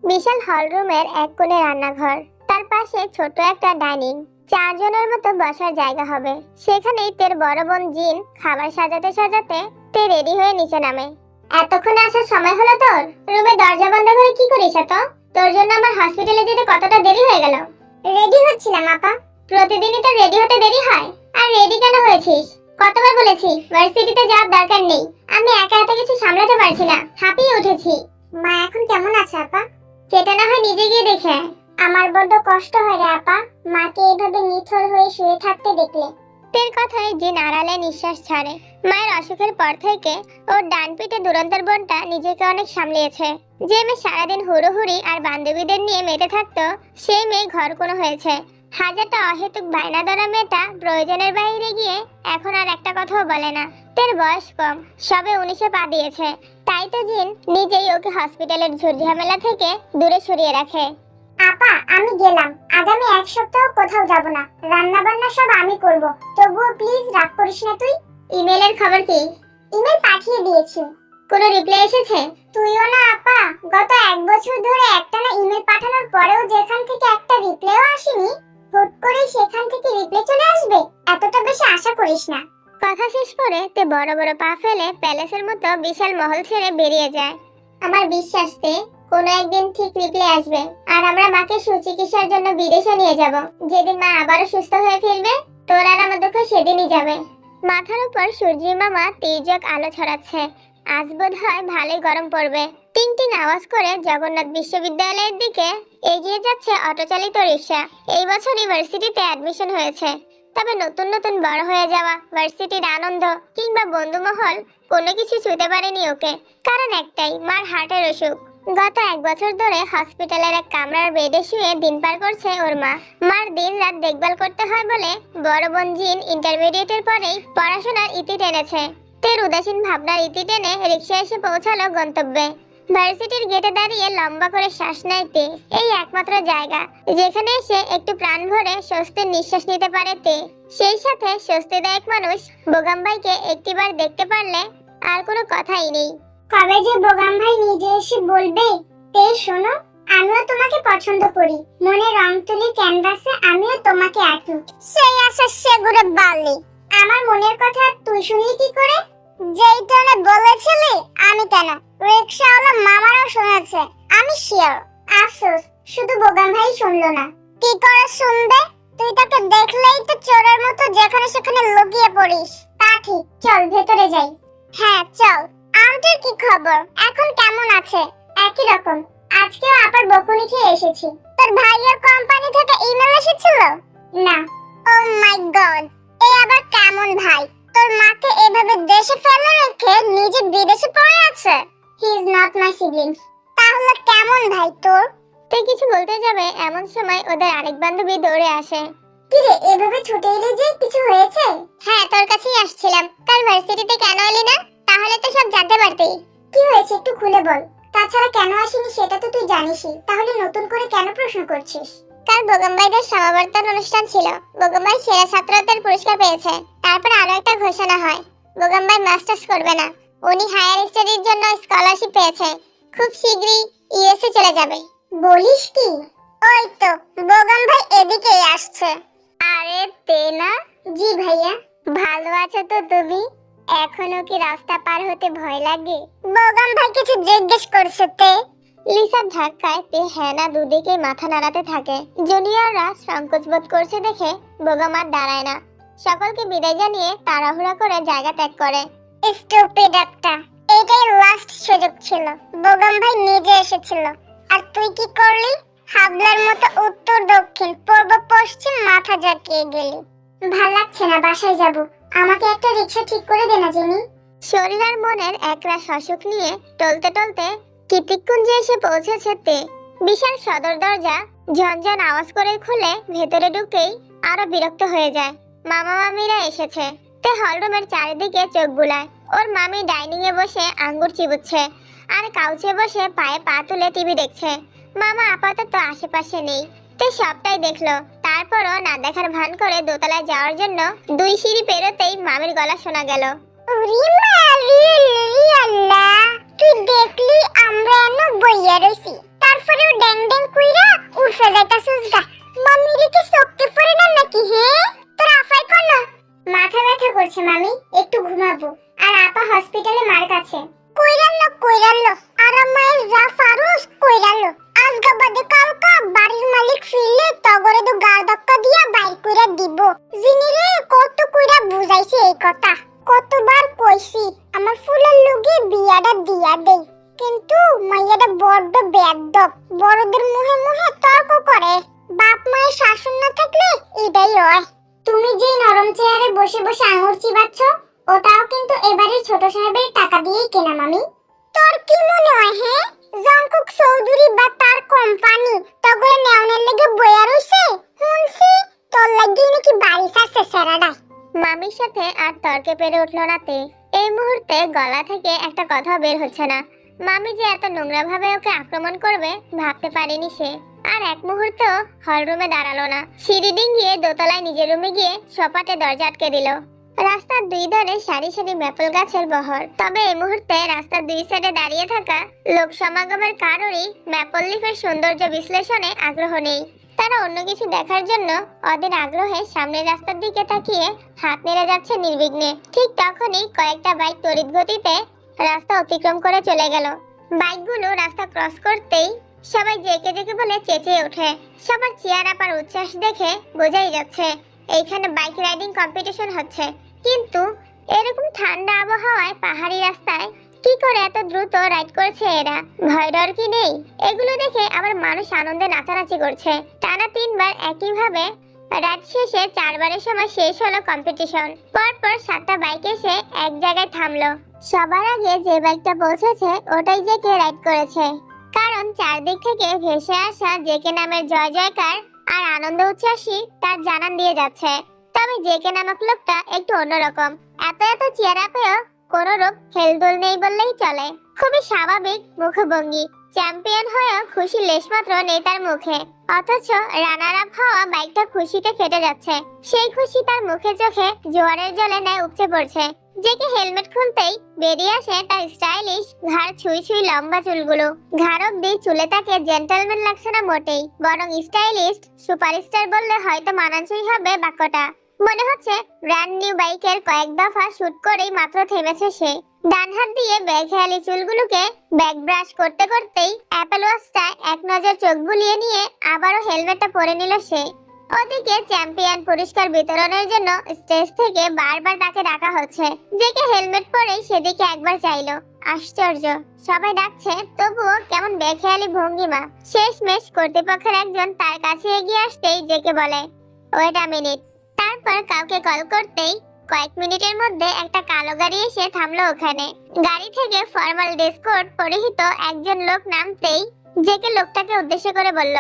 বিশাল হল রুমের এক কোণে রান্নাঘর, তার পাশে ছোট একটা ডাইনিং। 4 জনের মতো বসার জায়গা হবে। সেখানেই তের বড় বোন জিন খাবার সাজাতে সাজাতে তে রেডি হয়ে নিচে নামে। এতক্ষণ আসার সময় হলো তোর? রুমে দরজা বন্ধ করে কি করিস এত? তোর জন্য আমার হসপিটালে যেতে কতটা দেরি হয়ে গেল। রেডি হচ্ছিলাম আপা। প্রতিদিনই তো রেডি হতে দেরি হয়। আর রেডি কেন হয়েছিস? কতবার বলেছি ভার্সিটিতে যাওয়ার দরকার নেই। আমি একা একা কিছু সামলাতে পারছি না, হাঁপিয়ে উঠেছি। মা এখন কেমন আছে আপা? সেটা না হয় নিজে গিয়ে দেখে। আমার বড্ড কষ্ট হয় রে আপা, মাকে এভাবে নিথর হয়ে শুয়ে থাকতে দেখলে। তের কথায় জিন আড়ালে নিঃশ্বাস ছাড়ে। মায়ের অসুখের পর থেকে ওর ডান পিঠে দুরন্তর বোনটা নিজেকে অনেক সামলিয়েছে। যে মেয়ে সারাদিন হুড়োহুড়ি আর বান্ধবীদের নিয়ে মেতে থাকতো, সেই মেয়ে ঘর কোনো হয়েছে। হাজারটা অহেতুক বায়না ধরা মেয়েটা প্রয়োজনের বাইরে গিয়ে এখন আর একটা কথাও বলে না। তের বয়স কম, সবে 19-এ পা দিয়েছে। তাই তো জিন নিজেই ওকে হসপিটালের ঝুটঝামেলা থেকে দূরে সরিয়ে রাখে। আপা আমি গেলাম, আগামী 1 সপ্তাহ কোথাও যাব না। রান্না বান্না সব আমি করব, তবুও প্লিজ রাগ করিস না তুই। ইমেলের খবর কি? ইমেল পাঠিয়ে দিয়েছি। কোনো রিপ্লাই এসেছে? তুইও না আপা, গত 1 বছর ধরে একটানা ইমেল পাঠানোর পরেও যেখান থেকে একটা রিপ্লাইও আসেনি, হুট করে সেখান থেকে রিপ্লাই চলে আসবে এতটা বেশি আশা করিস না। কথা শেষ করে তে বড় বড় পা ফেলে প্যালেসের মতো বিশাল মহল ছেড়ে বেরিয়ে যায়। আমার বিশ্বাস তে কোনো একদিন ঠিক রিপ্লাই আসবে, আর আমরা মাকে সুচিকিৎসার জন্য বিদেশে নিয়ে যাব। যেদিন মা আবারও সুস্থ হয়ে ফিরবে, তোর আর আমার দুঃখ সেদিনই যাবে। মাথার উপর সূর্যের মামা তির্যক আলো ছড়াচ্ছে। আজ বোধ হয় ভালোই গরম পড়বে। টিং টিং আওয়াজ করে জগন্নাথ বিশ্ববিদ্যালয়ের দিকে এগিয়ে যাচ্ছে অটোচালিত রিক্সা। এই বছর ইউনিভার্সিটিতে অ্যাডমিশন হয়েছে, তবে নতুন নতুন বড় হয়ে যাওয়া ভার্সিটির আনন্দ কিংবা বন্ধুমহল কোনো কিছু ছুঁতে পারেনি ওকে। কারণ একটাই, মার হার্টের অসুখ। গত 1 বছর ধরে হসপিটালের এক কামরার বেডে শুয়ে দিন পার করছে ওর মা। মার দিন রাত দেখভাল করতে হয় বলে বড় বোন জিন ইন্টারমিডিয়েটের পরেই পড়াশোনার ইতি টেনেছে। তের উদাসীন ভাবনার ইতি টেনে রিক্সা এসে পৌঁছালো গন্তব্যে। ভার্সিটির গেটে দাঁড়িয়ে লম্বা করে শ্বাস নেয় তে। এই একমাত্র জায়গা যেখানে এসে একটু প্রাণ ভরে স্বস্তির নিঃশ্বাস নিতে পারে তে। সেই সাথে স্বস্তিদায়ক মানুষ বোগাম ভাইকে একটিবার দেখতে পারলে আর কোনো কথাই নেই। কবে যে বোগাম ভাই নিজে এসে বলবে, তে শোনো আমিও তোমাকে পছন্দ করি, মনে রং তুলি ক্যানভাসে আমিও তোমাকে আঁকি। সেই আশা সেগুড়ে বালি। আমার মনের কথা তুই শুনলি কি করে? যেই টোনে বলেছিলি আমি কেন, রিকশাওয়ালা মামারও শুনেছে, আমি শিওর। আফসোস শুধু বোগাম ভাই শুনলো না। কি করে শুনবে? তুই তাকে দেখলেই তো চোরের মতো যেখানে সেখানে লুকিয়ে পড়িস। তা ঠিক, চল ভেতরে যাই। হ্যাঁ চল। আন্টির কি খবর, এখন কেমন আছে? একই রকম, আজকেও আবার বকুনি খেয়ে এসেছি। তোর ভাইয়ের কোম্পানি থেকে ইমেল এসেছিল? না। ও মাই গড, এ আবার কেমন ভাই? তোর মাকে এভাবে দেশে ফেলে রেখে নিজে বিদেশে পড়ে আছে। He is not my siblings. তাহলে কেমন ভাই তোর? তুই কিছু বলতে যাবে এমন সময় ওদের আরেক বান্ধবী দৌড়ে আসে। কি রে, এভাবে ছুটে এলি যে, কিছু হয়েছে? হ্যাঁ তোর কাছেই আসছিলাম। কাল ভার্সিটিতে কেন এলি না? তাহলে তো সব জানতে পারতি। কি হয়েছে একটু খুলে বল। তাছাড়া কেন আসিনি সেটা তো তুই জানিসই, তাহলে নতুন করে কেন প্রশ্ন করছিস? কাল বোগাম ভাইদের সমাবর্তন অনুষ্ঠান ছিল। বোগাম ভাই সেরা ছাত্রদের পুরস্কার পেয়েছে। তারপর আরো একটা ঘোষণা হয়, বোগাম ভাই মাস্টার্স করবে না, উনি হায়ার স্টাডির জন্য স্কলারশিপ পেয়েছে। খুব শীঘ্রই ইউএসএ চলে যাবে। বলিস কি? ওই তো বোগাম ভাই এদিকেই আসছে। আরে তে না? জি ভাইয়া। ভালো আছো তো তুমি? এখনো কি রাস্তা পার হতে ভয় লাগে? বোগাম ভাই কিছু জিজ্ঞেস করছে তে। লিসার ধাক্কায় তে হ্যাঁ না দুদিকে মাথা নাড়াতে থাকে। জুনিয়ররা সংকোচ বোধ করছে দেখে বোগাম আর দাঁড়ায় না। সকলকে বিদায় জানিয়ে তাড়াহুড়া করে জায়গা ত্যাগ করে। স্টুপিড একটা, এটাই লাস্ট সুযোগ ছিল। বোগাম ভাই নিজে এসেছিল, আর তুই কি করলি? হাবলার মতো উত্তর দক্ষিণ পূর্ব পশ্চিম মাথা ঝাঁকিয়ে গেলি। ভাল লাগছে না, বাসায় যাব। আমাকে একটা রিকশা ঠিক করে দে না জিনি। শরীর আর মনের একরাশ অসুখ নিয়ে টলতে টলতে কীর্তিকুঞ্জে এসে পৌঁছেছে তে। বিশাল সদর দরজা ঝনঝন আওয়াজ করে খুলে ভেতরে ঢুকেই আরো বিরক্ত হয়ে যায়। মামা মামিরা এসেছে। তে হলরুমের চারিদিকে চোখ বুলায়। ওর মামি ডাইনিং এ বসে আঙ্গুর চিবুচ্ছে আর কাউচে বসে পায়ে পা তুলে টিভি দেখছে। মামা আপাতত আশেপাশে নেই। তে সবটাই দেখলো, তারপরও না দেখার ভান করে দোতলায় যাওয়ার জন্য 2 সিঁড়ি পেরোতেই মামির গলা শোনা গেল। তুই দেখলি আমরা এনো বইয়া রইছি, তার তারপরে ড্যাং ড্যাং কইরা উঠে যাইতাছস গা। মাম্মি রে কি শক্তি পড়ে না নাকি হে? তোর আফাই কোন? মাথা ব্যথা করছে মামি, একটু ঘুমাবো। আর আপা হসপিটালে মার কাছে। কইরাল্লো আর মায়ের যা ফারুস কইরাল্লো। আজগা বাদে কালকা বাড়ির মালিক ফিরলে তগরে তো গাড় ধাক্কা দিয়া বাইর কইরা দিব। জিনি রে কত কইরা বুঝাইছি এই কথা, কতবার কইছি আমার ফুলের লগে বিয়াটা দিয়া দেই, কিন্তু মাইয়াটা বড্ড বেয়াদব, বড়দের মুহে মুহে তর্ক করে। বাপ মায়ের শাসন না থাকলে এটাই হয়। তুমি যে নরম চেয়ারে বসে বসে আঙুর চিবাচ্ছ, ওটাও কিন্তু এবারে ছোট সাহেবের টাকা দিয়েই কেনা মামি। তোর কি মনে হয় হে জঙ্কুক চৌধুরী বা তার কোম্পানি তগরে নেওনের লেগে বইয়া রইছে? শুনছি তোর লাগি নাকি বাড়ি ছাড়ছে সেরাডাই। মামির সাথে আর তর্কে পেরে উঠলো না তে। এই মুহূর্তে গলা থেকে একটা কথা বের হচ্ছে না। মামি যে এত নোংরা ভাবে ওকে আক্রমণ করবে ভাবতে পারেনি সে। আর এক মুহূর্তেও হল রুমে দাঁড়ালো না, সিঁড়ি ডিঙিয়ে দোতলায় নিজের রুমে গিয়ে সপাটে দরজা আটকে দিল। রাস্তার দুই ধারে সারি সারি ম্যাপল গাছের বহর, তবে এই মুহূর্তে রাস্তার দুই সাইডে দাঁড়িয়ে থাকা লোক সমাগমের কারোরই ম্যাপল লিফের সৌন্দর্য বিশ্লেষণে আগ্রহ নেই। তারা অন্য কিছু দেখার জন্য অধীর আগ্রহে সামনের রাস্তার দিকে তাকিয়ে হাত নেড়ে যাচ্ছে নির্বিঘ্নে। ঠিক তখনই কয়েকটা বাইক তড়িৎ গতিতে রাস্তা অতিক্রম করে চলে গেল। বাইকগুলো রাস্তা ক্রস করতেই সবাই জেকে জেকে বলে চেঁচিয়ে ওঠে। সবার চেয়ার আপার উচ্ছ্বাস দেখে বোঝাই যাচ্ছে এইখানে বাইক রাইডিং কম্পিটিশন হচ্ছে। কিন্তু এরকম ঠান্ডা আবহাওয়ায় পাহাড়ি রাস্তায় কি করে এত দ্রুত রাইড করছে এরা? ভয় ডর কি নেই? এগুলো দেখে আবার মানুষ আনন্দে নাচানাচি করছে। টানা 3 বার একইভাবে রাইড শেষে 4 বারের সময় শেষ হলো কম্পিটিশন। পরপর 7টা বাইক এসে এক জায়গায় থামলো। সবার আগে যে বাইকটা পৌঁছেছে ওটাই জেকে রাইড করেছে, কারণ চারদিক থেকে ভেসে আসা জেকে নামের জয় জয়কার আর আনন্দ উচ্ছ্বাসী তার জানান দিয়ে যাচ্ছে। তবে জেকে নামক লোকটা একটু অন্যরকম। এত চেহারা পেয়েও কোনো রূপ হেলদোল নেই বললেই চলে। খুবই স্বাভাবিক মুখভঙ্গি। চ্যাম্পিয়ন হয়েও খুশি লেশমাত্র নেই তার মুখে, অথচ রানার আপ হওয়া বাইকটা খুশিতে ফেটে যাচ্ছে। সেই খুশি তার মুখে চোখে জোয়ারের জলে ন্যায় উপচে পড়ছে। জেকে হেলমেট খুলতেই বেরিয়ে আসে তার স্টাইলিশ ঘাড় ছুঁই ছুঁই লম্বা চুলগুলো। ঘাড় অব্দি চুলে তাকে জেন্টলম্যান লাগছে না মোটেই, বরং স্টাইলিস্ট সুপারস্টার বললে হয়তো মানানসই হবে বাক্যটা। মনে হচ্ছে ব্র্যান্ড নিউ বাইকের কয়েক দফা শুট করেই মাত্র থেমেছে সে। ডান হাত দিয়ে বেখেয়ালি চুলগুলোকে ব্যাক ব্রাশ করতে করতেই অ্যাপেল ওয়াচটা এক নজর চোখ বুলিয়ে নিয়ে আবারও হেলমেটটা পরে নিল সে। ওদিকে চ্যাম্পিয়ন পুরস্কার বিতরণের জন্য স্টেজ থেকে বারবার তাকে ডাকা হচ্ছে। জেকে হেলমেট পরেই সেদিকে একবার চাইলো। আশ্চর্য, সবাই ডাকছে তবুও কেমন বেখেয়ালি ভঙ্গিমা। শেষমেশ কর্তৃপক্ষের একজন তার কাছে এগিয়ে আসতেই জেকে বলে, ওয়েট আ মিনিট। তারপর কাউকে কল করতেই কয়েক মিনিটের মধ্যে একটা কালো গাড়ি এসে থামলো ওখানে। গাড়ি থেকে ফর্মাল ড্রেস কোড পরিহিত একজন লোক নামতেই জেকে লোকটাকে উদ্দেশ্য করে বলল,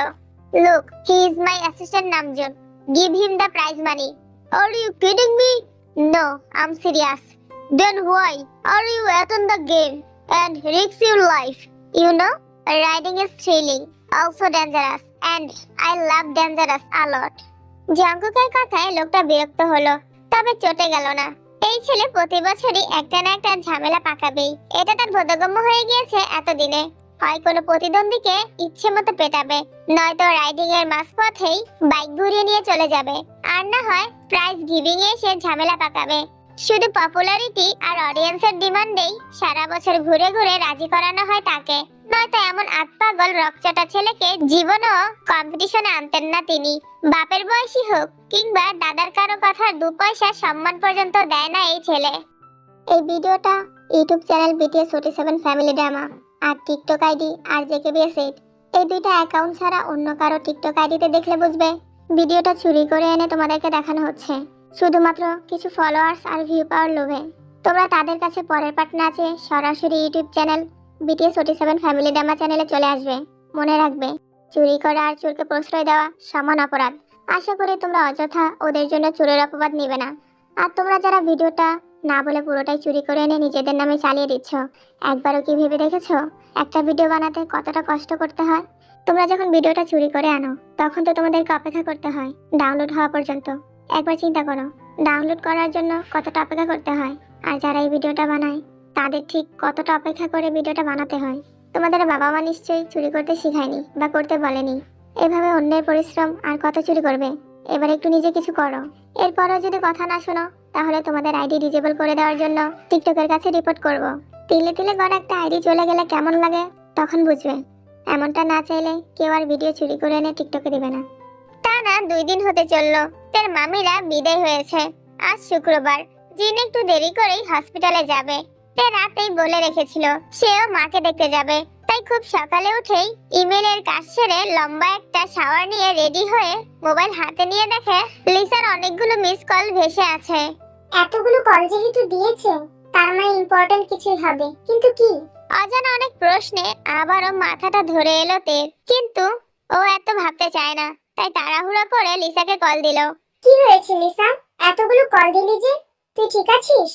Look, he is my assistant Namjoon. Give him the prize money. Are you kidding me? No, I'm serious. Then why are you at on the game and risk your life? You know, riding is thrilling, also dangerous, and I love dangerous a lot. জঙ্কুকের কথায় লোকটা বিরক্ত হলো, তবে চটে গেল না। এই ছেলে প্রতি বছরই একটা না একটা ঝামেলা পাকাবেই, এটা তার বোধগম্য হয়ে গিয়েছে এতদিনে। হয় কোনো প্রতিদ্বন্দ্বীকে ইচ্ছে মতো পেটাবে, নয়তো রাইডিং এর মাঝপথেই বাইক ঘুরিয়ে নিয়ে চলে যাবে, আর না হয় প্রাইজ গিভিং এ সে ঝামেলা পাকাবে। শুধু পপুলারিটি আর অডিয়েন্সের ডিমান্ডেই সারা বছর ঘুরে ঘুরে রাজি করানো হয় তাকে, নয়তো এমন আত্মাগল রকচটা ছেলেকে জীবনও কম্পিটিশনে আনতেন না তিনি। বাপের বয়সী হোক কিংবা দাদার কারো কথার 2 পয়সা সম্মান পর্যন্ত দেয় না এই ছেলে। এই ভিডিওটা YouTube channel BTS 47 family drama আর টিকটক আইডি আর জেকেবিএস8 এই দুইটা অ্যাকাউন্ট ছাড়া অন্য কারো টিকটক আইডিতে দেখলে বুঝবে ভিডিওটা চুরি করে এনে তোমাদেরকে দেখানো হচ্ছে শুধুমাত্র কিছু ফলোয়ার্স আর ভিউ পাওয়ার লোভে। তোমরা তাদের কাছে পরের পার্ট না চেয়ে সরাসরি YouTube channel BTS 47 family drama চ্যানেলে চলে আসবে। মনে রাখবে, চুরি করা আর চোরকে প্রশ্রয় দেওয়া সমান অপরাধ। আশা করি তোমরা অযথা ওদের জন্য চোরের অপবাদ নেবে না। আর তোমরা যারা ভিডিওটা না বলে পুরোটাই চুরি করে এনে নিজেদের নামে চালিয়ে দিচ্ছ, একবারও কি ভেবে দেখেছো একটা ভিডিও বানাতে কতটা কষ্ট করতে হয়? তোমরা যখন ভিডিওটা চুরি করে আনো তখন তো তোমাদেরকে অপেক্ষা করতে হয় ডাউনলোড হওয়া পর্যন্ত। একবার চিন্তা করো ডাউনলোড করার জন্য কতটা অপেক্ষা করতে হয়, আর যারা এই ভিডিওটা বানায় তাদের ঠিক কতটা অপেক্ষা করে ভিডিওটা বানাতে হয়। তোমাদের বাবা মা নিশ্চয়ই চুরি করতে শেখায়নি বা করতে বলেনি। এভাবে অন্যের পরিশ্রম আর কত চুরি করবে? এবার একটু নিজে কিছু করো। এরপরও যদি কথা না শোনো তাহলে তোমাদের আইডি ডিজেবল করে দেওয়ার জন্য টিকটকের কাছে রিপোর্ট করব। তিলে তিলে গড়া একটা আইডি চলে গেলে কেমন লাগে তখন বুঝবে। এমনটা না চাইলে কেউ আর ভিডিও চুরি করে এনে টিকটকে দিবে না। টানা 2 দিন হতে চললো তার মামিরা বিদায় হয়েছে। আজ শুক্রবার। জিন একটু দেরি করেই হসপিটালে যাবে। তে রাতেই বলে রেখেছিল সেও মাকে দেখতে যাবে। তাই খুব সকালে উঠেই ইমেলের কাজ সেরে লম্বা একটা শাওয়ার নিয়ে রেডি হয়ে মোবাইল হাতে নিয়ে দেখে লিসার অনেকগুলো মিস কল ভেসে আছে। এতগুলো কল যেহেতু দিয়েছে তার মানে ইম্পর্টেন্ট কিছুই হবে, কিন্তু কি? অজানা অনেক প্রশ্নে আবারও মাথাটা ধরে এলো তের, কিন্তু ও এত ভাবতে চায় না। তাই তাড়াহুড়ো করে লিসাকে কল দিল। কি হয়েছে লিসা, এতগুলো কল দিলি যে? তুই ঠিক আছিস?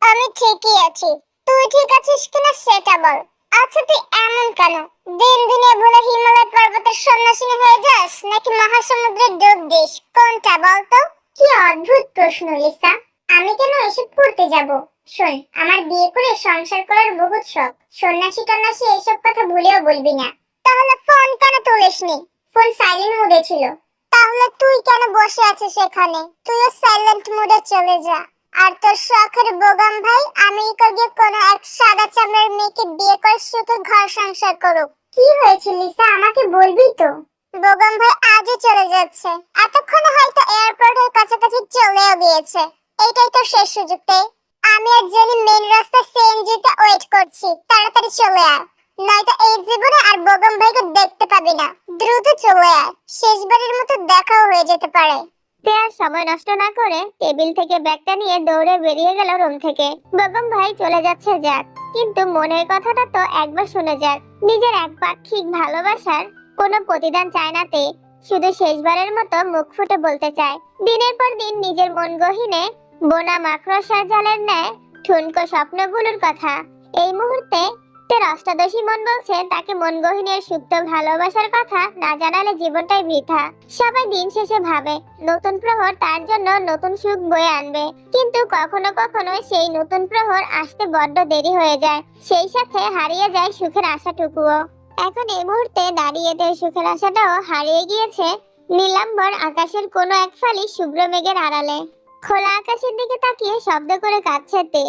আমি ঠিকই আছি, তুই ঠিক আছিস কিনা সেটা বল। আচ্ছা তুই এমন কেন? দিন দিনে বলে হিমালয় পর্বতের সন্ন্যাসিনী হয়ে যাস নাকি মহাসমুদ্রে ডুব দিস, কোনটা বলতো? কি অদ্ভুত প্রশ্ন লিসা, আমি কেন এসব করতে যাব? শোন, আমার বিয়ে করে সংসার করার বহুত শখ। সন্ন্যাসী টন্যাসী এসব কথা ভুলেও বলবি না। তাহলে ফোন কেন তুলিসনি? ফোন সাইলেন্ট মোডে ছিল। তাহলে তুই কেন বসে আছিস এখানে? তুইও সাইলেন্ট মোডে চলে যা। আর তোর শখের বোগাম ভাই আমেরিকা গিয়ে কোনো এক সাদা চামড়ার মেয়েকে বিয়ে করে সুখে ঘর সংসার করুক। কি হয়েছে লিসা, আমাকে বলবি তো? বোগাম ভাই আজই চলে যাচ্ছে, এতক্ষণে হয়তো এয়ারপোর্টের কাছাকাছি চলেও গিয়েছে। এইটাই তো শেষ সুযোগ। আমি আর জেনি মেন রাস্তায় সিএনজিতে ওয়েট করছি, তাড়াতাড়ি চলে আয়, নয়তো এই জীবনে আর বোগাম ভাইকে দেখতে পাবি না। দ্রুত চলে আয়, শেষবারের মতো দেখাও হয়ে যেতে পারে। তে আর সময় নষ্ট না করে টেবিল থেকে ব্যাগটা নিয়ে দৌড়ে বেরিয়ে গেল রুম থেকে। বেগম ভাই চলে যাচ্ছে যাক, কিন্তু মনের কথাটা তো একবার শুনে যাক। নিজের একপাক্ষিক ভালোবাসার কোনো প্রতিদান চায় না তে, শুধু শেষবারের মতো মুখ ফুটে বলতে চায় দিনের পর দিন নিজের মন গহীনে বোনা মাকড়সার জালের ন্যায় ঠুনকো স্বপ্নগুলোর কথা। এই মুহূর্তে তের অষ্টাদশী মন বলছে তাকে মন গহীনের সুপ্ত ভালোবাসার কথা না জানালে জীবনটাই বৃথা। সবাই দিন শেষে ভাবে নতুন প্রহর তার জন্য নতুন সুখ বয়ে আনবে, কিন্তু কখনো কখনো সেই নতুন প্রহর আসতে বড্ড দেরি হয়ে যায়। সেই সাথে হারিয়ে যায় সুখের আশাটুকুও। এখন এই মুহূর্তে দাঁড়িয়ে তের সুখের আশাটাও হারিয়ে গিয়েছে নীলাম্বর আকাশের কোনো এক ফালি শুভ্র মেঘের আড়ালে। খোলা আকাশের দিকে তাকিয়ে শব্দ করে কাঁদছে তে।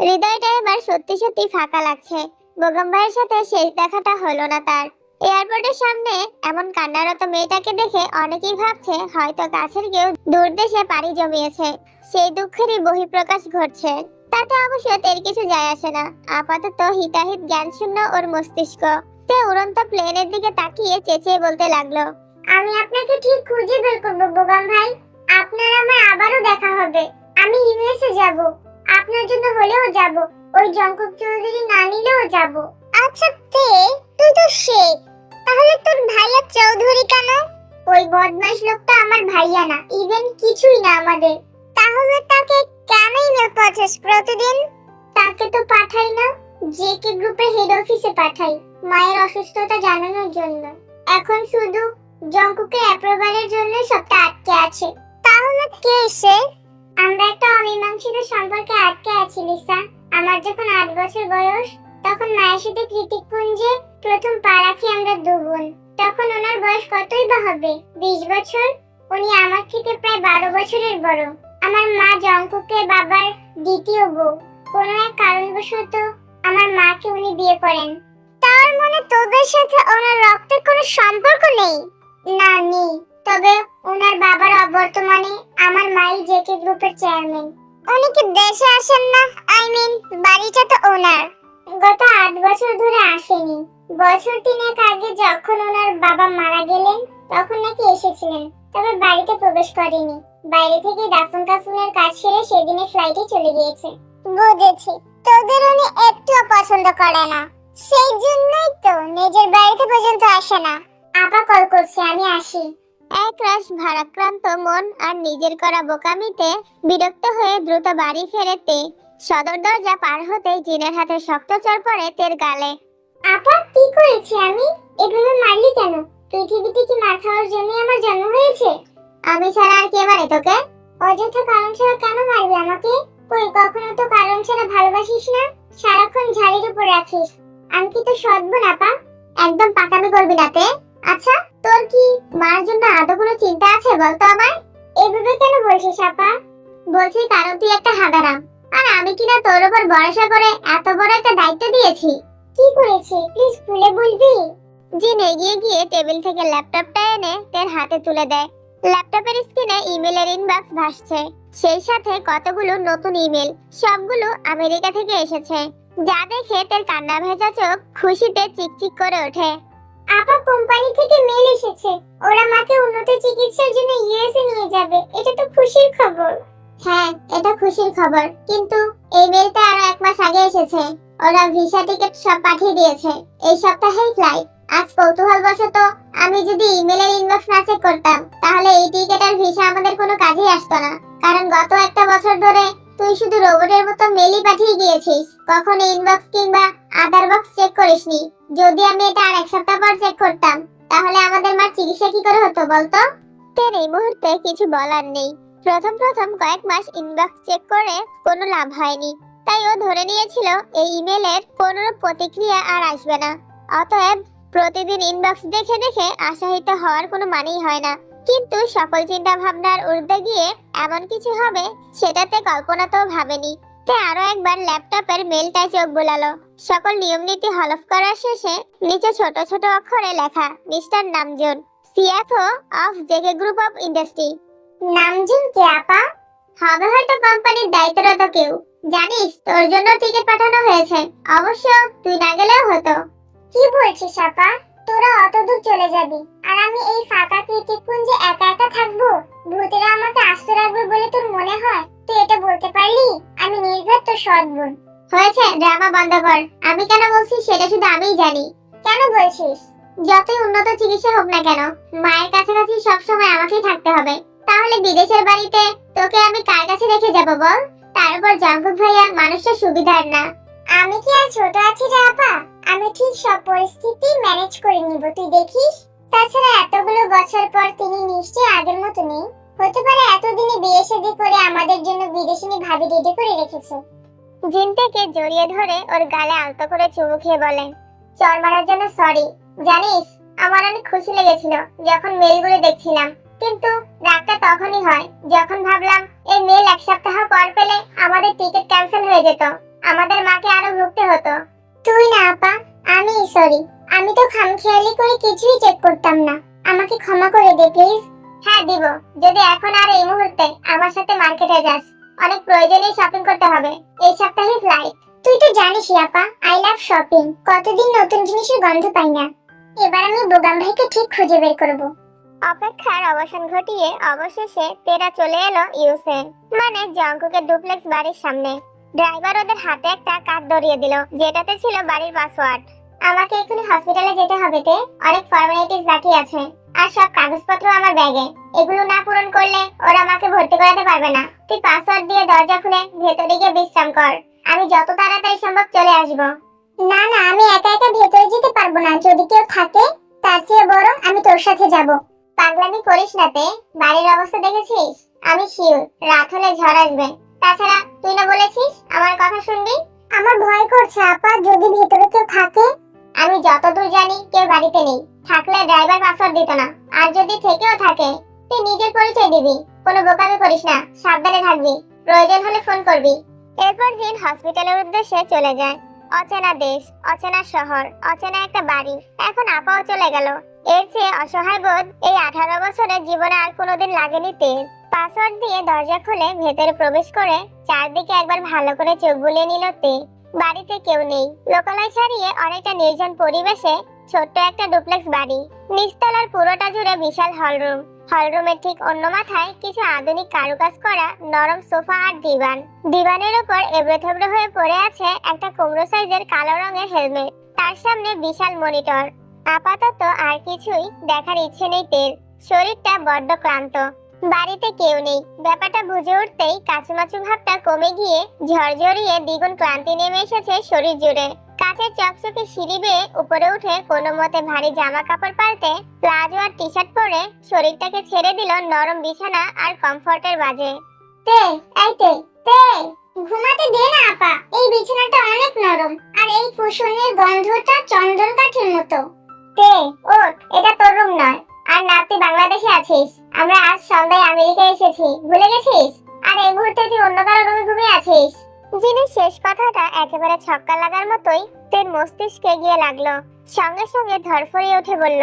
হৃদয়টা এবার সত্যি সত্যি ফাঁকা লাগছে। বেগম ভাইয়ের সাথে শেষ দেখাটা হলো না তার। এয়ারপোর্টের সামনে এমন কান্নারত মেয়েটাকে দেখে অনেকেই ভাবছে হয়তো কাছের কেউ দূর দেশে পাড়ি জমিয়েছে, সেই দুঃখেরই বহিঃপ্রকাশ ঘটছে। তাতে অবশ্য তের কিছু যায় আসে না। আপাতত হিতাহিত জ্ঞান শূন্য ওর মস্তিষ্ক। তে উড়ন্ত প্লেনের দিকে তাকিয়ে চেঁচিয়ে বলতে লাগলো, আমি আপনাকে ঠিক খুঁজে বের করবো বোগাম ভাই। আপনার আমার আবারও দেখা হবে। আমি ইউএসএ যাব, আপনার জন্য হলেও যাব, ওই জঙ্কুক চৌধুরী না নিলেও যাব। আচ্ছা তুই তো শেখ, তাহলে তোর ভাইয়া চৌধুরী কেন? ওই বদমাশ লোকটা আমার ভাইয়া না, ইভেন কিছুই না আমাদের। তাহলে তাকে কেন ইমেল পাঠাস প্রতিদিন? তাকে তো পাঠাই না, জেকে গ্রুপের হেড অফিসে পাঠাই মায়ের অসুস্থতা জানানোর জন্য। এখন শুধু জঙ্কুকের অ্যাপ্রুভালের জন্য সবটা আটকে আছে। তাহলে কে সে? আমরা একটা অমীমাংসিত সম্পর্কে আটকে আছি লিসা। আমার যখন 8 বছর বয়স, তখন মায়ের সাথে কৃতিকপুঞ্জে প্রথম পা রাখি আমরা 2 বোন। তখন ওনার বয়স কতই বা হবে, 20 বছর। উনি আমার থেকে প্রায় 12 বছরের বড়। আমার মা জঙ্কুকের বাবার দ্বিতীয় বউ। কোনো এক কারণবশত আমার মাকে উনি বিয়ে করেন। তার মানে তোদের সাথে ওনার রক্তের কোনো সম্পর্ক নেই? না, নেই। তবে ওনার বাবার অবর্তমানে আমার মাই জেকে গ্রুপের চেয়ারম্যান। উনি কি দেশে আসেন না? আই মিন বাড়িটা তো ওনার। গত 8 বছর ধরে আসেনি। বছর 3 আগে যখন ওনার বাবা মারা গেলেন তখন নাকি এসেছিলেন, তবে বাড়িতে প্রবেশ করেনি। বাইরে থেকে দাফন কাফনের কাজ সেরে সেদিনের ফ্লাইটে চলে গিয়েছে। বুঝেছি, তোদের উনি একটুও পছন্দ করে না, সেই জন্যই তো নিজের বাড়িতে পর্যন্ত আসে না। আপা কল করছে, আমি আসি। একরাশ ভারাক্রান্ত মন আর নিজের করা বোকামিতে বিরক্ত হয়ে দ্রুত বাড়ি ফেরেতে সদর দরজা পার হতেই জিনের হাতে শক্ত চড় পড়ে তের গালে। আপা কি করেছি আমি? এভাবে মারলি কেন? পৃথিবীতে কি মার খাওয়ার জন্য আমার জন্ম হয়েছে? আমি ছাড়া আর কে মারে তোকে? অযথা কারণ ছাড়া কেন মারবি আমাকে? কই কখনো তো কারণ ছাড়া ভালোবাসিস না, সারাক্ষণ ঝাড়ির উপর রাখিস। আমি কি তোর সৎ বোন আপা? একদম পাকামি করবি না তে। আচ্ছা, তোর কি মার জন্য আদৌ কোনো চিন্তা আছে বলতো আমায়? এভাবে কেন বলছিস আপা? বলছি কারণ তুই একটা হাঁদারাম, আর আমি কিনা তোর উপর ভরসা করে এত বড় একটা দায়িত্ব দিয়েছি। কি করেছি প্লিজ খুলে বলবি? জিন এগিয়ে গিয়ে টেবিল থেকে ল্যাপটপটা এনে তের হাতে তুলে দেয়। ল্যাপটপের স্ক্রিনে ইমেলের ইনবক্স ভাসছে, সেই সাথে কতগুলো নতুন ইমেল, সবগুলো আমেরিকা থেকে এসেছে। যা দেখে তের কান্না ভেজা চোখ খুশিতে চিকচিক করে ওঠে। আপা, কোম্পানি থেকে মেল এসেছে, ওরা মাকে উন্নত চিকিৎসার জন্য ইউএসএ নিয়ে যাবে। এটা তো খুশির খবর। হ্যাঁ, এটা খুশির খবর, কিন্তু এই মেলটা আরো 1 মাস আগে এসেছে। ওরা ভিসা টিকিট সব পাঠিয়ে দিয়েছে, এই সপ্তাহেই ফ্লাইট। আজ কৌতূহলবশত আমি যদি ইমেলের ইনবক্স না চেক করতাম, তাহলে এই টিকিট আর ভিসা আমাদের কোনো কাজেই আসতো না। কারণ গত 1 বছর ধরে তুই শুধু রোবটের মতো মেলই পাঠিয়ে গিয়েছিস, কখনো ইনবক্স কিংবা আদার বক্স চেক করিসনি। যদি আমি এটা আর 1 সপ্তাহ পর চেক করতাম, তাহলে আমাদের মার চিকিৎসা কি করে হতো বলতো? তের এই মুহূর্তে কিছু বলার নেই। প্রথম কয়েক মাস ইনবক্স চেক করে কোনো লাভ হয়নি, তাই ও ধরে নিয়েছিল এই ইমেলের কোনো প্রতিক্রিয়া আর আসবে না। অতএব প্রতিদিন ইনবক্স দেখে দেখে আশাহত হওয়ার কোনো মানেই হয় না। কিন্তু সকল চিন্তা ভাবনার ঊর্ধ্বে গিয়ে এমন কিছু হবে সেটাতে কল্পনাতেও ভাবেনি। তে আরো একবার ল্যাপটপের মেলটায় চোখ বুলালো। সকল নিয়ম নীতি হলফ করার শেষে নিচে ছোট ছোট অক্ষরে লেখা, mister Namjoon, CFO of JK group of industry. Namjoon কে আপা? হবে হয়তো কোম্পানির দায়িত্বরত কেউ। জানিস, তোর জন্য টিকিট পাঠানো হয়েছে, অবশ্য তুই না গেলেও হতো। কি বলছিস আপা? তোরা অত দূর চলে যাবি, আর আমি এই ফাঁকা কৃতিকুঞ্জে একা একা থাকবো? ভূতেরা আমাকে আস্ত রাখবে বলে তোর মনে হয়? তুই এটা বলতে পারলি? আমি নির্ঘাত তোর সৎ বোন। হয়েছে, ড্রামা বন্ধ কর। আমি কেন বলছি সেটা শুধু আমিই জানি। কেন বলছিস? যতই উন্নত চিকিৎসা হোক না কেন, মায়ের কাছাকাছি সবসময় আমাকেই থাকতে হবে। তাহলে বিদেশের বাড়িতে তোকে আমি কার কাছে রেখে যাব বল? তার উপর জঙ্কুক ভাইয়া মানুষটা সুবিধার না। আমি কি আর ছোট আছি রে আপা? আমি ঠিক সব পরিস্থিতি ম্যানেজ করে নিব, তুই দেখিস। তাছাড়া এতগুলো বছর পর তিনি নিশ্চয়ই আগের মতো নেই। হতে পারে এতদিনে বিয়ে শাদী করে আমাদের জন্য বিদেশিনী ভাবি রেডি করে রেখেছে। জিনটাকে জড়িয়ে ধরে ওর গালে আলতো করে চুমু খেয়ে বলে, চর মারার জন্য সরি। জানিস, আমার অনেক খুশি লেগেছিল যখন মেলগুলো দেখছিলাম, কিন্তু রাগটা তখনই হয় যখন ভাবলাম এই মেল 1 সপ্তাহ পর পেলে আমাদের টিকিট ক্যান্সেল হয়ে যেত, আমাদের মাকে আরো ভুগতে হতো। তুই না আপা, আমি সরি। আমি তো খামখেয়ালি করে কিছুই চেক করতাম না। আমাকে ক্ষমা করে দে প্লিজ। হ্যাঁ দিব, যদি এখন আর এই মুহূর্তে আমার সাথে মার্কেটে যাস। অনেক প্রয়োজনীয় শপিং করতে হবে, এই সপ্তাহে ফ্লাইট। তুই তো জানিসই আপা, আই লাভ শপিং। কতদিন নতুন জিনিসের গন্ধ পাই না। এবার আমি বোগাম ভাইকে ঠিক খুঁজে বের করব। অপেক্ষার অবসান ঘটিয়ে অবশেষে তেরা চলে এলো ইউসে, মানে জঙ্কুকের ডুপ্লেক্স বাড়ির সামনে। ড্রাইভার ওদের হাতে একটা কার্ড ধরিয়ে দিল, যেটাতে ছিল বাড়ির পাসওয়ার্ড। আমাকে এখনই হসপিটালে যেতে হবে, তে অনেক ফর্মালিটিস বাকি আছে, আর সব কাগজপত্র আমার ব্যাগে। এগুলো না পূরণ করলে ওরা আমাকে ভর্তি করাতে পারবে না। তুই পাসওয়ার্ড দিয়ে দরজা খুলে ভেতরে গিয়ে বিশ্রাম কর, আমি যত তাড়াতাড়ি সম্ভব চলে আসবো। না না, আমি একা একা ভেতরে যেতে পারবো না। যদি কেউ থাকে তার চেয়ে বরং আমি তোর সাথে যাব। পাগলামি করিস না তে, বাড়ির অবস্থা দেখেছিস? আমি শিওর রাত হলে ঝড় আসবে। তাছাড়া তুই না বলেছিস আমার কথা শুনবি? আমার ভয় করছে আপা, যদি ভেতরে কেউ থাকে। আমি যতদূর জানি কেউ বাড়িতে নেই, থাকলে ড্রাইভার পাসওয়ার্ড দিত না। আর যদি থেকেও থাকে, তুই নিজের পরিচয় দিবি। কোনো বোকামি করিস না, সাবধানে থাকবি, প্রয়োজন হলে ফোন করবি। এরপর দিন হসপিটালের উদ্দেশ্যে চলে যায়। অচেনা দেশ, অচেনা শহর, অচেনা একটা বাড়ি। এখন আপাও চলে গেল। এর চেয়ে অসহায় বোধ এই 18 বছরের জীবনে আর কোনোদিন লাগেনি তের। পাসওয়ার্ড দিয়ে দরজা খুলে ভেতরে প্রবেশ করে চারদিকে একবার ভালো করে চোখ বুলিয়ে নিল তে। বাড়িতে কেউ নেই, লোকালয় ছাড়িয়ে অনেকটা নির্জন পরিবেশে ছোট্ট একটা ডুপ্লেক্স বাড়ি। নিচতলার পুরোটা জুড়ে বিশাল হলরুম। হলরুমের ঠিক অন্য মাথায় কিছু আধুনিক কারুকাজ করা নরম সোফা আর দিবান। দিবানের উপর এবড়োথেবড়ো হয়ে পড়ে আছে একটা কুমড়ো সাইজের কালো রঙের হেলমেট। তার সামনে বিশাল মনিটর। আপাতত আর কিছুই দেখার ইচ্ছে নেই তের, শরীরটা বড্ড ক্লান্ত। বাড়িতে কেউ নেই, ব্যাপারটা বুঝে উঠতেই কাচুমাচু ভাবটা কমে গিয়ে ঝরঝরিয়ে দ্বিগুণ ক্লান্তি নেমে এসেছে শরীর জুড়ে। কাঁচের চকচকে সিঁড়ি বেয়ে উপরে উঠে কোনো মতে ভারী জামা কাপড় পাল্টে প্লাজো আর টি শার্ট পরে শরীরটাকে ছেড়ে দিল নরম বিছানা আর কমফর্টের বাজে। তে, এই তে, তে, ঘুমাতে দে না আপা। এই বিছানাটা অনেক নরম, আর এই কুশনের গন্ধটা চন্দন কাঠের মতো। তে ওঠ, এটা তোর রুম নয়। আর না, তুই বাংলাদেশে আছিস, আমরা আজ সন্ধ্যায় আমেরিকায় এসেছি, ভুলে গেছিস? আর এই মুহূর্তে তুই অন্য কারো রুমে ঘুমিয়ে আছিস। জিনের শেষ কথাটা একেবারে ছক্কা লাগার মতোই তের মস্তিষ্কে গিয়ে লাগলো। সঙ্গে সঙ্গে ধরফড়িয়ে উঠে বলল,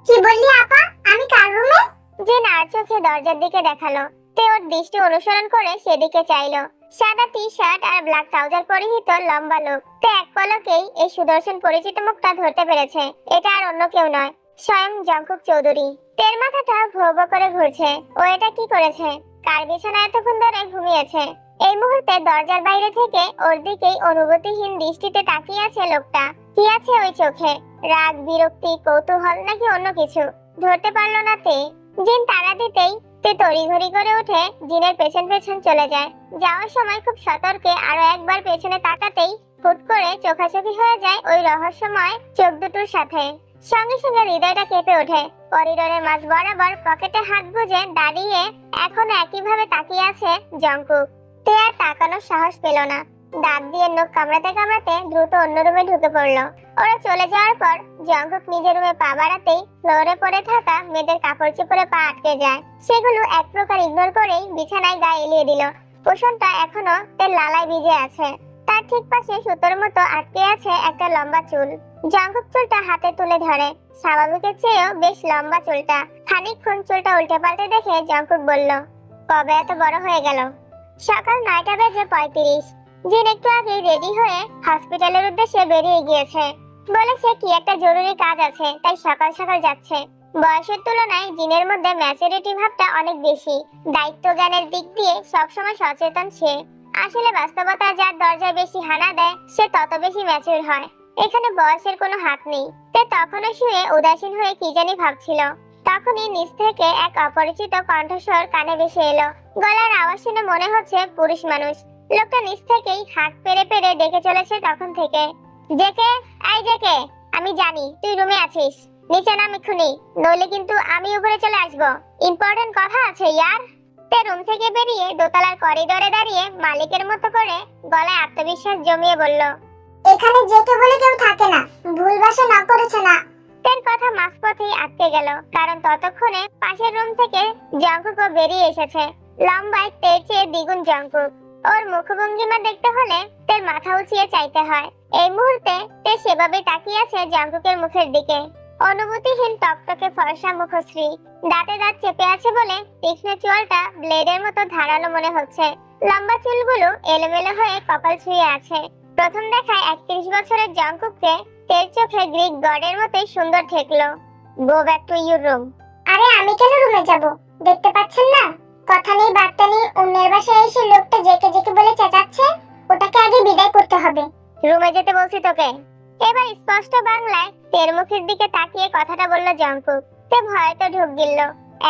কি বললি আপা? আমি কার রুমে? জিন আর চোখে দরজার দিকে দেখালো। তে ওর দৃষ্টি অনুসরণ করে সেদিকে চাইলো। সাদা টি শার্ট আর ব্ল্যাক ট্রাউজার পরিহিত লম্বা লোক। তে এক পলকেই এই সুদর্শন পরিচিত মুখটা ধরতে পেরেছে। এটা আর অন্য কেউ নয়, স্বয়ং জংকুক চৌধুরী। তের মাথাটা ভো ভো করে ঘুরছে। ও এটা কি করেছে? কার বিছানায় এতক্ষণ ধরে ঘুমিয়েছে? এই মুহূর্তে দরজার বাইরে থেকে ওর দিকেই অনুভূতিহীন দৃষ্টিতে তাকিয়ে আছে লোকটা। কি আছে ওই চোখে? রাগ, বিরক্তি, কৌতূহল নাকি অন্য কিছু? ধরতে পারলো না তে। জিন তাড়া দিতেই তে তড়িঘড়ি করে উঠে জিনের পেছন পেছন চলে যায়। যাওয়ার সময় খুব সতর্কে আরো একবার পেছনে তাকাতেই হুট করে চোখাচোখি হয়ে যায় ওই রহস্যময় চোখ দুটোর সাথে। সঙ্গে সঙ্গে হৃদয়টা কেঁপে ওঠে। করিডোরের মাঝ বরাবর পকেটে হাত গুজে দাঁড়িয়ে এখনো একইভাবে তাকিয়ে আছে জংকুক। তে আর তাকানোর সাহস পেল না। দাঁত দিয়ে নখ কামড়াতে কামড়াতে দ্রুত অন্য রুমে ঢুকে পড়লো। ওরা চলে যাওয়ার পর জংকুক নিজের রুমে পা বাড়াতেই ফ্লোরে পড়ে থাকা মেয়েদের কাপড় চোপড়ে পা আটকে যায়। সেগুলো এক প্রকার ইগনোর করেই বিছানায় গায়ে এলিয়ে দিল। কুশনটা এখনো তেল লালায় ভিজে আছে। তার ঠিক পাশে সুতোর মতো আটকে আছে একটা লম্বা চুল। জংকুক চুলটা হাতে তুলে ধরে। স্বাভাবিকের চেয়েও বেশ লম্বা চুলটা। খানিকক্ষণ চুলটা উল্টে পাল্টে দেখে জংকুক বলল, কবে এত বড় হয়ে গেল? সকাল 9:35। জিন একটু আগেই রেডি হয়ে হসপিটালের উদ্দেশ্যে বেরিয়ে গিয়েছে। বলেছে কি একটা জরুরি কাজ আছে, তাই সকাল সকাল যাচ্ছে। বয়সের তুলনায় জিনের মধ্যে ম্যাচুরিটি ভাবটা অনেক বেশি। দায়িত্ব জ্ঞানের দিক দিয়ে সবসময় সচেতন সে। আসলে বাস্তবতা যার দরজায় বেশি হানা দেয় সে তত বেশি ম্যাচুর হয়। এখানে বয়সের কোনো হাত নেই। তে তখনও শুয়ে উদাসীন হয়ে কি জানি ভাবছিল। তখনই নিচ থেকে এক অপরিচিত কণ্ঠস্বর কানে ভেসে এলো। গলার আওয়াজ শুনে মনে হচ্ছে পুরুষ মানুষ। লোকটা নিচ থেকেই হাত পেরে পেরে ডেকে চলেছে তখন থেকে, জেকে, এই জেকে, আমি জানি তুই রুমে আছিস, নিচে নাম এক্ষুনি, নইলে কিন্তু আমি উপরে চলে আসবো। ইম্পর্টেন্ট কথা আছে ইয়ার। তে রুম থেকে বেরিয়ে দোতলার করিডোরে দাঁড়িয়ে মালিকের মতো করে গলায় আত্মবিশ্বাস জমিয়ে বলল, এখানে যেতে বলে কেউ থাকে না, ভুল বাসা না করেছে না। তের কথা মাঝপথেই আটকে গেল, কারণ ততক্ষণে পাশের রুম থেকে জংকুকও বেরিয়ে এসেছে। লম্বায় তের চেয়ে দ্বিগুণ জংকুক। ওর মুখভঙ্গিমা দেখতে হলে তের মাথা উঁচিয়ে চাইতে হয়। এই মুহূর্তে তে সেভাবে তাকিয়ে আছে জংকুকের মুখের দিকে। অনুভূতিহীন টকটকে ফর্সা মুখশ্রী, দাঁতে দাঁত চেপে আছে বলে তীক্ষ্ণ চুলটা ব্লেডের মতো ধারালো মনে হচ্ছে। লম্বা চুলগুলো এলোমেলো হয়ে কপাল ছুঁয়ে আছে। প্রথম দেখায় 31 বছরের জংকুককে তের চোখে গ্রিক গডের মতোই সুন্দর ঠেকলো। Go back to your room. আরে আমি কেন রুমে যাব? দেখতে পাচ্ছেন না কথা নেই বার্তা নেই অন্যের বাসায় এসে লোকটা জেকে জেকে বলে চেঁচাচ্ছে? ওটাকে আগে বিদায় করতে হবে। রুমে যেতে বলছি তোকে। এবার স্পষ্ট বাংলায় তের মুখের দিকে তাকিয়ে কথাটা বলল জংকুক। তে ভয়ে তো ঢুক গিলল।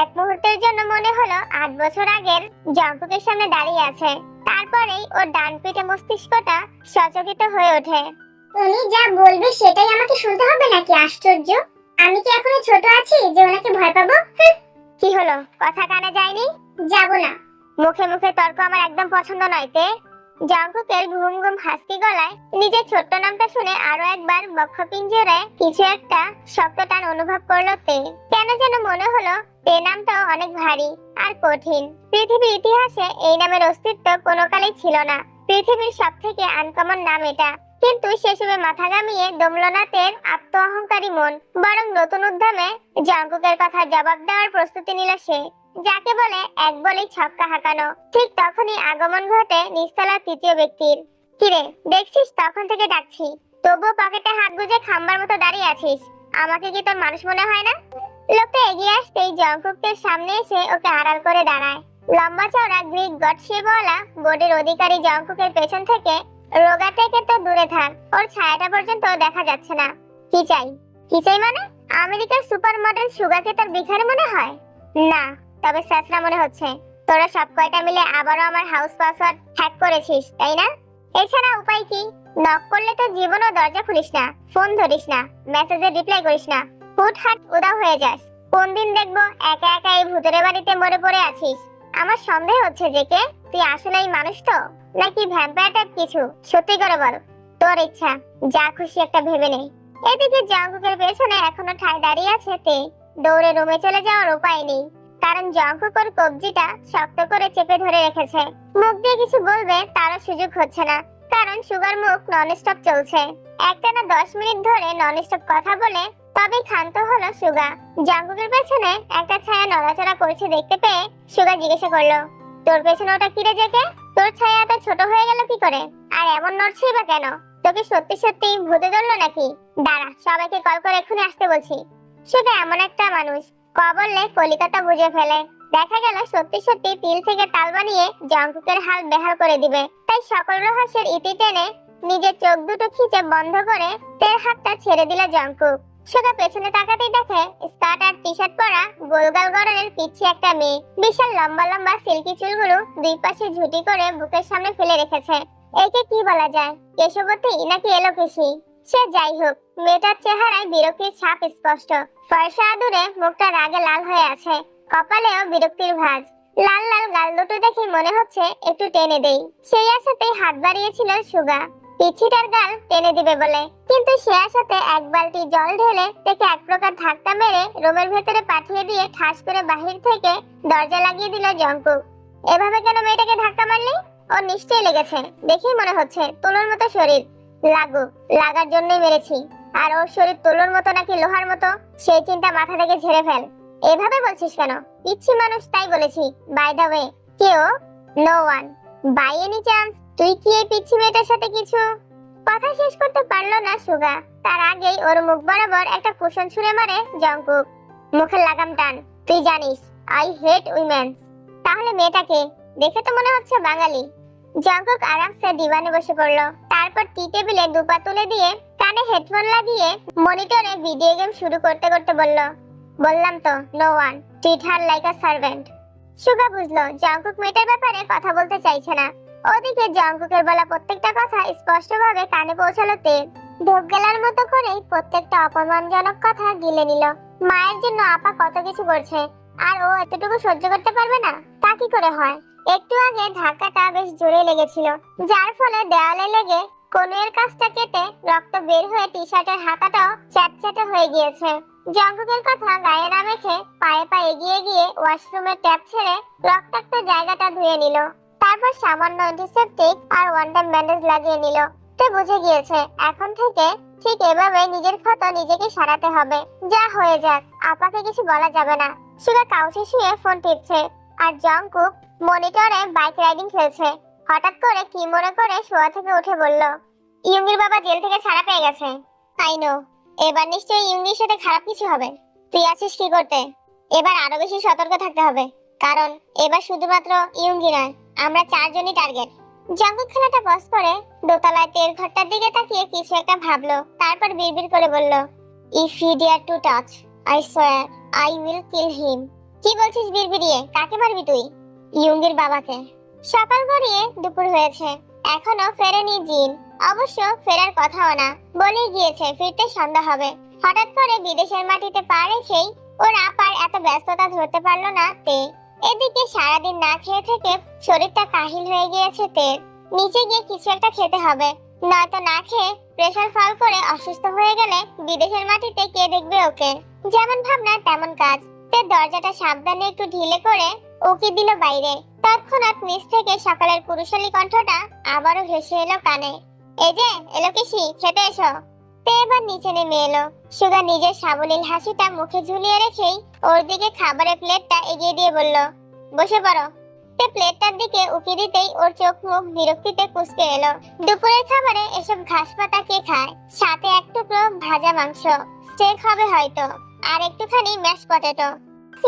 এক মুহূর্তের জন্য মনে হলো 8 বছর আগের জংকুকের সামনে দাঁড়িয়ে আছে। তারপরেই ওর ডান পিঠে মস্তিষ্কটা সচকিত হয়ে ওঠে। উনি যা বলবে সেটাই আমাকে শুনতে হবে নাকি? আশ্চর্য, আমি কি এখনো ছোট আছি যে ওনাকে ভয় পাবো? কি হলো, কথা কানে যায়নি? যাব না। মুখে মুখে তর্ক আমার একদম পছন্দ নয় তে। জংকুকের ঘুম ঘুম হাসি গলায় নিজের ছোট্ট নামটা শুনে আরো একবার বক্ষপিঞ্জরে কিছু একটা শক্ত টান অনুভব করলো তে। কেন যেন মনে হলো তে নামটাও অনেক ভারী আর কঠিন। পৃথিবীর ইতিহাসে এই নামের অস্তিত্ব কোনো কালেই ছিল না। পৃথিবীর সব থেকে আনকমন নাম এটা। কিন্তু সেসবে মাথা ঘামিয়ে দমল না তের আত্ম অহংকারী মন। বরং নতুন উদ্যমে জংকুকের কথা জবাব দেওয়ার প্রস্তুতি নিল সে, যাকে বলে এক বলেই ছক্কা হাঁকানো। ঠিক তখনই আগমন ঘটে নিচতলার তৃতীয় ব্যক্তির। কিরে, দেখছিস তখন থেকে ডাকছি, তবুও পকেটে হাত গুজে খাম্বার মতো দাঁড়িয়ে আছিস। আমাকে কি তোর মানুষ মনে হয় না? লোকটা এগিয়ে আসতেই জংকুকের সামনে এসে ওকে আড়াল করে দাঁড়ায়। লম্বা চওড়া গ্রিক গডশেপওয়ালা বডির অধিকারী জংকুকের পেছন থেকে রোগা থেকে তো দূরে থাক, ওর ছায়াটা পর্যন্ত দেখা যাচ্ছে না। কি চাই? কি চাই মানে? আমেরিকার সুপার মডেল সুগাকে তার বিখারে মনে হয় না, তবে স্যাসরা মনে হচ্ছে। তোরা সব কয়টা মিলে আবারও আমার হাউস পাসওয়ার্ড হ্যাক করেছিস, তাই না? এছাড়া উপায় কি? নক করলে তো জীবনও দরজা খুলিস না, ফোন ধরিস না, মেসেজে রিপ্লাই করিস না, হুটহাট উদাও হয়ে যাস। কোন দিন দেখবো একা একা এই ভূতের বাড়িতে মরে পড়ে আছিস। আমার সন্দেহ হচ্ছে যে কে তুই আসলেই মানুষ তো নাকি ভ্যাম্পায়ার টাইপ কিছু? সত্যি করে বল, তোর ইচ্ছা, যা খুশি একটা ভেবে নে। এদিকে জঙ্কুকের পেছনে এখনো ঠায় দাঁড়িয়ে আছে তে। দৌড়ে রুমে চলে যাওয়ার উপায় নেই, কারণ জঙ্কুক ওর কবজিটা শক্ত করে চেপে ধরে রেখেছে। মুখ দিয়ে কিছু বলবে তারও সুযোগ হচ্ছে না, কারণ সুগার মুখ ননস্টপ চলছে। একটানা 10 মিনিট ধরে ননস্টপ কথা বলে তবেই ক্ষান্ত হলো সুগা। জঙ্কুকের পেছনে একটা ছায়া নড়াচড়া করছে দেখতে পেয়ে সুগা জিজ্ঞাসা করলো, তোর পেছনে ওটা কিরে জেগে? তোর ছায়া এত ছোট হয়ে গেল কি করে? আর এমন নড়ছেই বা কেন? তোকে সত্যি সত্যি ভূতে ধরলো নাকি? দাঁড়া, সবাইকে কল করে এক্ষুনি আসতে বলছি। সুগা এমন একটা মানুষ, ক বললে কলিকাতা বুঝে ফেলে। দেখা গেল সত্যি সত্যি তিল থেকে তাল বানিয়ে জঙ্কুকের হাল বেহাল করে দিবে। তাই সকল রহস্যের ইতি টেনে নিজের চোখ দুটো খিচে বন্ধ করে তের হাতটা ছেড়ে দিল জঙ্কুক। সুগা পেছনে তাকাতেই দেখে স্কার্ট আর টি শার্ট পরা গোলগাল গড়নের পিচ্ছি একটা মেয়ে বিশাল লম্বা লম্বা সিল্কি চুলগুলো দুই পাশে ঝুটি করে বুকের সামনে ফেলে রেখেছে। একে কি বলা যায়, কেশবতী নাকি এলোকেশী? সে যাই হোক, মেয়েটার চেহারায় বিরক্তির ছাপ স্পষ্ট। ফর্সা আদুরে মুখটা রাগে লাল হয়ে আছে, কপালেও বিরক্তির ভাঁজ। লাল লাল গাল দুটো দেখে মনে হচ্ছে একটু টেনে দেই। সেই আশাতেই হাত বাড়িয়েছিল সুগা পিচ্ছিটার গাল টেনে দিবে বলে, কিন্তু সে আশাতে এক বালতি জল ঢেলে তাকে এক প্রকার ধাক্কা মেরে রুমের ভেতরে পাঠিয়ে দিয়ে ঠাস করে বাহির থেকে দরজা লাগিয়ে দিল জঙ্কুক। এভাবে কেন মেয়েটাকে ধাক্কা মারলি? ও নিশ্চয়ই লেগেছে, দেখেই মনে হচ্ছে তুলোর মতো শরীর। লাগার জন্যই মেরেছি। আর ওর শরীর তুলোর মতো নাকি লোহার মতো সেই চিন্তা মাথা থেকে ঝেড়ে ফেল। এভাবে বলছিস কেন? পিচ্ছি মানুষ তাই বলেছি। বাই দ্য ওয়ে, কেউ? No one. By any chance তুই কি এই পিচ্ছি মেয়েটার সাথে কিছু? কথা শেষ করতে পারলো না সুগা, তার আগেই ওর মুখ বরাবর একটা কুশন ছুঁড়ে মারে জঙ্কুক। মুখের লাগাম টান, তুই জানিস আই হেট উইমেন। তাহলে মেয়েটাকে দেখে তো মনে হচ্ছে বাঙালি। জঙ্কুক আরামসে ডিভানে বসে পড়লো, তারপর টি টেবিলে দুপা তুলে দিয়ে কানে হেডফোন লাগিয়ে মনিটরে ভিডিও গেম শুরু করতে করতে বললাম তো no one, treat her like a servant. Suga বুঝলো জঙ্কুক মেয়েটার ব্যাপারে কথা বলতে চাইছে না। ওদিকে জঙ্কুকের বলা প্রত্যেকটা কথা স্পষ্টভাবে কানে পৌঁছালো তে। ঢোক গেলার মতো করেই প্রত্যেকটা অপমানজনক কথা গিলে নিল। মায়ের জন্য আপা কত কিছু করছে, আর ও এতটুকু সহ্য করতে পারবে না? তা কি করে হয়? একটু আগে ধাক্কাটা বেশ জোরে লেগেছিল, যার ফলে দেওয়ালে লেগে কোণের কাছটা কেটে রক্ত বের হয়ে টি শার্টের হাতাটাও চ্যাটচ্যাটে হয়ে গিয়েছে। জঙ্কুকের কথা গায়ে না মেখে পায়ে পা এগিয়ে গিয়ে ওয়াশরুমের ট্যাপ ছেড়ে রক্তাক্ত জায়গাটা ধুয়ে নিল। তারপর সামান্য অ্যান্টিসেপটিক আর ওয়ান টাইম ব্যান্ডেজ লাগিয়ে নিল। তে বুঝে গিয়েছে এখন থেকে ঠিক এভাবে নিজের ক্ষত নিজেকে সারাতে হবে। যা হয়ে যাক, আপাকে কিছু বলা যাবে না। সুগা কাউচে শুয়ে ফোন টিপছে, আর জঙ্কুক মনিটরে বাইক রাইডিং খেলছে। হঠাৎ করে কি মনে করে শোয়া থেকে উঠে বলল, ইয়ুঙ্গির বাবা জেল থেকে ছাড়া পেয়ে গেছে। আই নো, এবার নিশ্চয়ই ইয়ুঙ্গির সাথে খারাপ কিছু হবে। তুই আছিস কি করতে? এবার আরো বেশি সতর্ক থাকতে হবে, কারণ এবার শুধুমাত্র ইয়ুঙ্গি নয়, আমরা 4 জনই টার্গেট। জঙ্কুক খেলাটা পজ করে দোতলায় তের ঘরটার দিকে তাকিয়ে কিছু একটা ভাবলো, তারপর বিড়বিড় করে বলল, if he dare to touch I swear I will kill him. কি বলছিস বিড়বিড়িয়ে? কাকে মারবি তুই? ইয়ুঙ্গির বাবাকে। সকাল গড়িয়ে দুপুর হয়েছে, এখনো ফেরেনি জিন। অবশ্য ফেরার কথাও না, বলেই গিয়েছে ফিরতে সন্ধ্যা হবে। হঠাৎ করে বিদেশের মাটিতে পা রেখেই ওর আপার এত ব্যস্ততা ধরতে পারলো না তে। এদিকে সারাদিন না খেয়ে থেকে শরীরটা কাহিল হয়ে গিয়েছে তের। নিচে গিয়ে কিছু একটা খেতে হবে, নয়তো না খেয়ে প্রেসার ফল করে অসুস্থ হয়ে গেলে বিদেশের মাটিতে কে দেখবে ওকে। যেমন ভাবনা তেমন কাজ। তের দরজাটা সাবধানে একটু ঢিলে করে ওকে দিল বাইরে। তৎক্ষণাৎ নিচ থেকে সকালের পুরুষালী কণ্ঠটা আবারও ভেসে এলো কানে, এই যে এলোকেশী, খেতে এসো। তে এবার নিচে নেমে এলো। সুগা নিজের সাবলীল হাসিটা মুখে ঝুলিয়ে রেখেই ওর দিকে খাবারের প্লেটটা এগিয়ে দিয়ে বলল, বসে পড়ো। তে প্লেটটার দিকে উকি দিতেই ওর চোখ মুখ বিরক্তিতে কুঁচকে এলো। দুপুরের খাবারে এসব ঘাস পাতা কে খায়? সাথে এক টুকরো ভাজা মাংস, স্টেক হবে হয়তো, আর একটুখানি ম্যাশ পটেটো।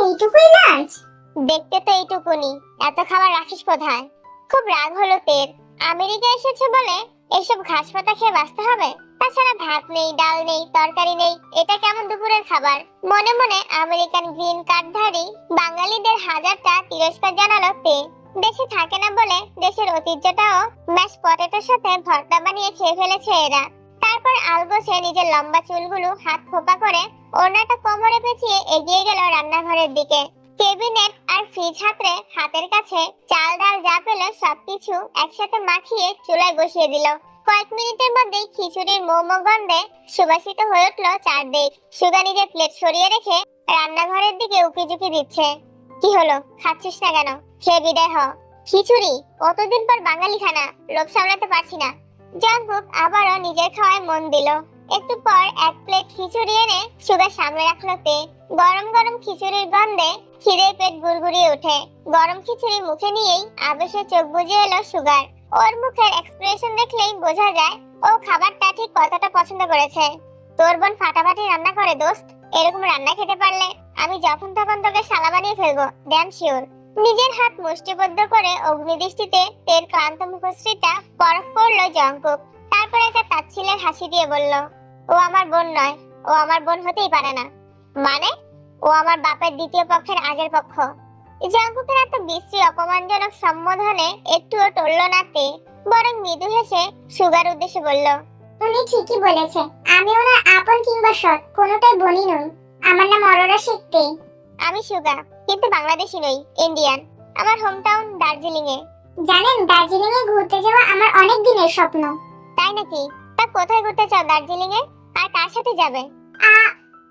এইটুকুই লাঞ্চ? দেখতে তো এইটুকুনি, এত খাবার রাখিস কোথায়? খুব রাগ হলো তের। আমেরিকা এসেছে বলে এসব ঘাস পাতা খেয়ে বাঁচতে হবে? তাছাড়া ভাত নেই, ডাল নেই, তরকারি নেই, এটা কেমন দুপুরের খাবার? মনে মনে আমেরিকান গ্রিন কার্ডধারী বাঙালিদের হাজারটা তিরস্কার জানালো তে। দেশে থাকে না বলে দেশের ঐতিহ্যটাও ম্যাশ পটেটোর সাথে ভর্তা বানিয়ে খেয়ে ফেলেছে এরা। তারপর আলগোছে নিজের লম্বা চুলগুলো হাত খোপা করে ওড়নাটা কোমরে পেঁচিয়ে এগিয়ে গেল রান্নাঘরের দিকে। কেবিনেট আর ফ্রিজ হাতরে হাতের কাছে চাল ডাল যা পেল সবকিছু একসাথে মাখিয়ে চুলায় বসিয়ে দিল। কয়েক মিনিটের মধ্যেই খিচুড়ির মোমো গন্ধে সুবাসিত হয়ে উঠল চারদিক। সুগা নিজের প্লেট সরিয়ে রেখে রান্নাঘরের দিকে উকিঝুঁকি দিচ্ছে। কি হলো, খাচ্ছিস না কেন? খেয়ে বিদায় হ। খিচুড়ি, কতদিন পর বাঙালি খানা, লোভ সামলাতে পারছি না। জঙ্কুক আবারও নিজের খাওয়ায় মন দিল। একটু পর এক প্লেট খিচুড়ি এনে সুগার সামনে রাখলো তে। গরম গরম খিচুড়ির গন্ধে খিদে পেট গুড়গুড়িয়ে ওঠে। গরম খিচুড়ি মুখে নিয়েই আবেশে চোখ বুজে এলো সুগার। ওর মুখের এক্সপ্রেশন দেখলেই বোঝা যায় ও খাবারটা ঠিক কতটা পছন্দ করেছে। তোর বোন ফাটাফাটি রান্না করে দোস্ত, এরকম রান্না খেতে পারলে আমি যখন তখন তোকে শালা বানিয়ে ফেলবো, ড্যাম শিওর। নিজের হাত মুষ্টিবদ্ধ করে অগ্নিদৃষ্টিতে তের ক্লান্ত মুখশ্রীটা পরখ করলো জঙ্কুক। তারপর একটা তাচ্ছিল্যের হাসি দিয়ে বলল, ও আমার বোন নয়, ও আমার বোন হতেই পারে না। মানে? ও আমার বাপের দ্বিতীয় পক্ষের আগের পক্ষ। জঙ্কুকের এত বিশ্রী অপমানজনক সম্বোধনে একটুও টলল না তে, বরং মৃদু হেসে সুগার উদ্দেশ্যে বলল, উনি ঠিকই বলেছে, আমি ওনার আপন কিংবা সৎ কোনোটাই বনি নই। আমার নাম অরোরা শেখ তে। আমি সুগা, কিন্তু বাংলাদেশি নই, ইন্ডিয়ান। আমার হোম টাউন দার্জিলিং এ। জানেন, দার্জিলিং এ ঘুরতে যাওয়া আমার অনেক দিনের স্বপ্ন। তাই নাকি? তা কোথায় ঘুরতে চাও দার্জিলিং এ, আর কার সাথে যাবে? আ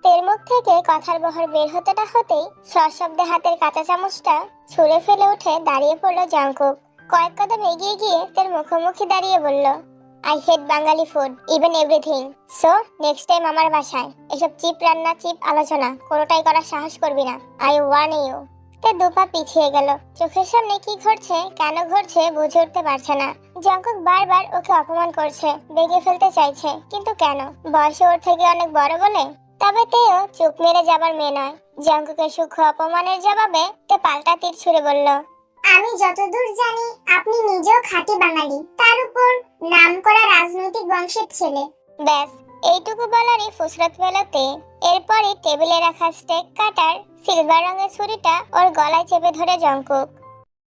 তের মুখ থেকে কথার বহর বের হতে না হতেই সশব্দে হাতের কাঁচা চামচটা ছুঁড়ে ফেলে উঠে দাঁড়িয়ে পড়লো জঙ্কুক। কয়েক কদম এগিয়ে গিয়ে তের মুখোমুখি দাঁড়িয়ে বলল, I hate Bengali food, even everything. So next time আমার বাসায় এসব চিপ রান্না, চিপ আলোচনা কোনোটাই করার সাহস করবি না। I warn you. তে দুপা পিছিয়ে গেল। চোখের সামনে কি ঘটছে, কেন ঘটছে বুঝে উঠতে পারছে না। জঙ্কুক বারবার ওকে অপমান করছে, বেগে ফেলতে চাইছে, কিন্তু কেন? বয়সে ওর থেকে অনেক বড় বলে? তবে তেও চুপ মেরে যাবার মেয়ে নয়। জঙ্কুকের সূক্ষ্ম অপমানের জবাবে তে পাল্টা তীর ছুড়ে বলল, আমি যতদূর জানি আপনি নিজেও খাঁটি বাঙালি, তার উপর নামকরা রাজনৈতিক বংশের ছেলে। ব্যাস এইটুকু বলারই ফুসরত পেলতে এরপরই টেবিলে রাখা স্টেক কাটার সিলভার রঙের ছুরিটা ওর গলায় চেপে ধরে জঙ্কুক।